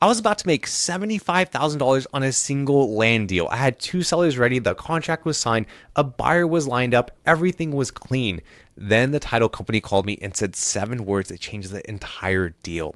I was about to make $75,000 on a single land deal. I had two sellers ready, the contract was signed, a buyer was lined up, everything was clean. Then the title company called me and said 7 words that changed the entire deal.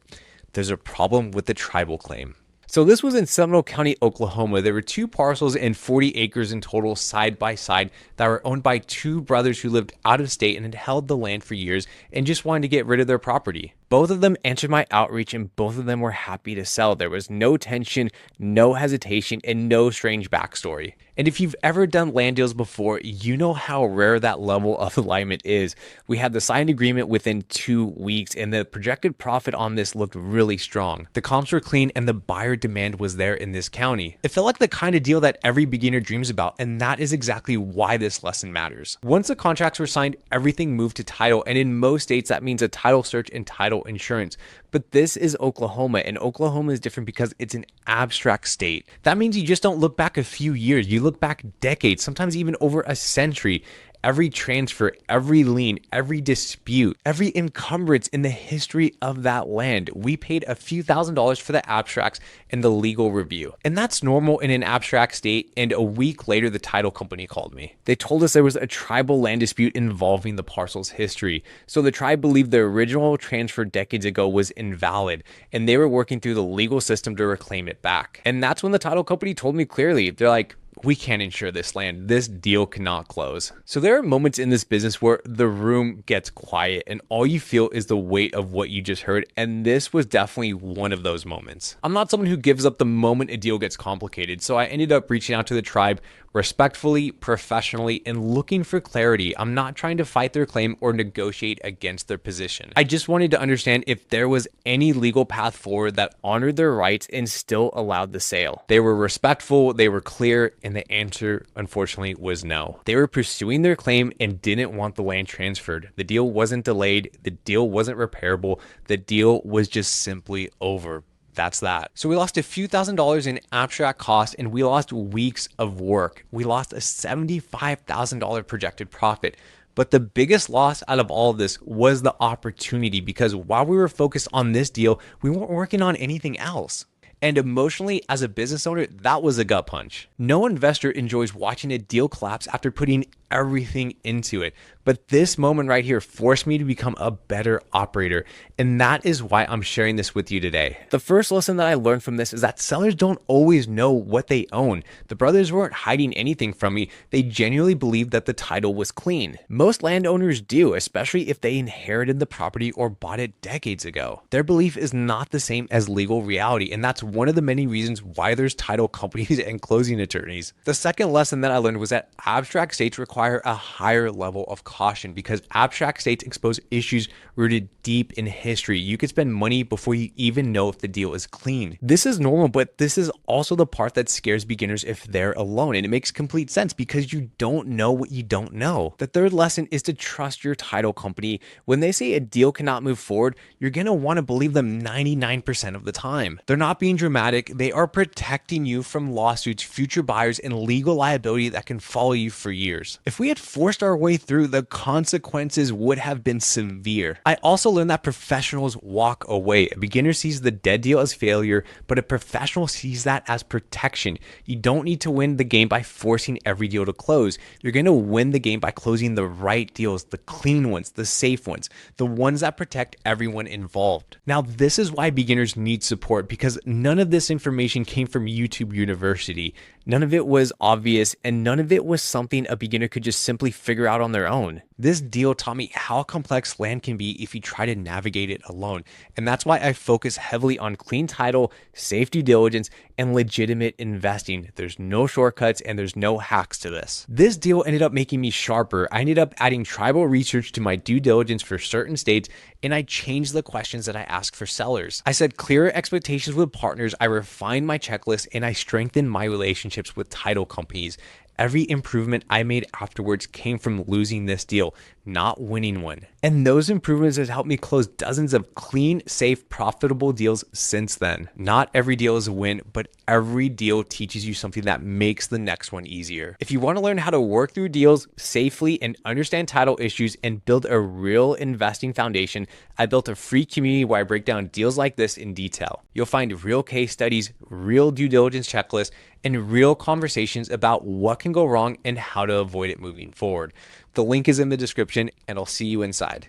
There's a problem with the tribal claim. So this was in Seminole County, Oklahoma. There were 2 parcels and 40 acres in total side by side that were owned by 2 brothers who lived out of state and had held the land for years and just wanted to get rid of their property. Both of them answered my outreach and both of them were happy to sell. There was no tension, no hesitation, and no strange backstory. And if you've ever done land deals before, you know how rare that level of alignment is. We had the signed agreement within 2 weeks and the projected profit on this looked really strong. The comps were clean and the buyer demand was there in this county. It felt like the kind of deal that every beginner dreams about, and that is exactly why this lesson matters. Once the contracts were signed, everything moved to title, and in most states that means a title search and title insurance. But this is Oklahoma, and Oklahoma is different because it's an abstract state. That means you just don't look back a few years, you look back decades, sometimes even over a century. Every transfer, every lien, every dispute, every encumbrance in the history of that land. We paid a few $1,000s for the abstracts and the legal review. And that's normal in an abstract state, and a week later the title company called me. They told us there was a tribal land dispute involving the parcel's history. So the tribe believed the original transfer decades ago was invalid, and they were working through the legal system to reclaim it back. And that's when the title company told me clearly, they're like, we can't insure this land. This deal cannot close. So there are moments in this business where the room gets quiet and all you feel is the weight of what you just heard. And this was definitely one of those moments. I'm not someone who gives up the moment a deal gets complicated. So I ended up reaching out to the tribe respectfully, professionally, and looking for clarity. I'm not trying to fight their claim or negotiate against their position. I just wanted to understand if there was any legal path forward that honored their rights and still allowed the sale. They were respectful, they were clear, and the answer, unfortunately, was no. They were pursuing their claim and didn't want the land transferred. The deal wasn't delayed, the deal wasn't repairable, the deal was just simply over. That's that. So we lost a few $1,000s in abstract costs and we lost weeks of work. We lost a $75,000 projected profit. But the biggest loss out of all of this was the opportunity, because while we were focused on this deal, we weren't working on anything else. And emotionally, as a business owner, that was a gut punch. No investor enjoys watching a deal collapse after putting everything into it. But this moment right here forced me to become a better operator. And that is why I'm sharing this with you today. The first lesson that I learned from this is that sellers don't always know what they own. The brothers weren't hiding anything from me. They genuinely believed that the title was clean. Most landowners do, especially if they inherited the property or bought it decades ago. Their belief is not the same as legal reality. And that's one of the many reasons why there's title companies and closing attorneys. The second lesson that I learned was that abstract states require a higher level of caution, because abstract states expose issues rooted deep in history. You could spend money before you even know if the deal is clean. This is normal, but this is also the part that scares beginners if they're alone. And it makes complete sense because you don't know what you don't know. The third lesson is to trust your title company. When they say a deal cannot move forward, you're going to want to believe them 99% of the time. They're not being dramatic. They are protecting you from lawsuits, future buyers, and legal liability that can follow you for years. If we had forced our way through, the consequences would have been severe. I also learned that professionals walk away. A beginner sees the dead deal as failure, but a professional sees that as protection. You don't need to win the game by forcing every deal to close. You're going to win the game by closing the right deals, the clean ones, the safe ones, the ones that protect everyone involved. Now, this is why beginners need support, because none of this information came from YouTube University. None of it was obvious, and none of it was something a beginner could just simply figure out on their own. This deal taught me how complex land can be if you try to navigate it alone. And that's why I focus heavily on clean title, safe due diligence, and legitimate investing. There's no shortcuts and there's no hacks to this. This deal ended up making me sharper. I ended up adding tribal research to my due diligence for certain states, and I changed the questions that I asked for sellers. I set clearer expectations with partners, I refined my checklist, and I strengthened my relationships with title companies. Every improvement I made afterwards came from losing this deal, not winning one. And those improvements have helped me close dozens of clean, safe, profitable deals since then. Not every deal is a win, but every deal teaches you something that makes the next one easier. If you want to learn how to work through deals safely and understand title issues and build a real investing foundation, I built a free community where I break down deals like this in detail. You'll find real case studies, real due diligence checklists, and real conversations about what can go wrong and how to avoid it moving forward. The link is in the description, and I'll see you inside.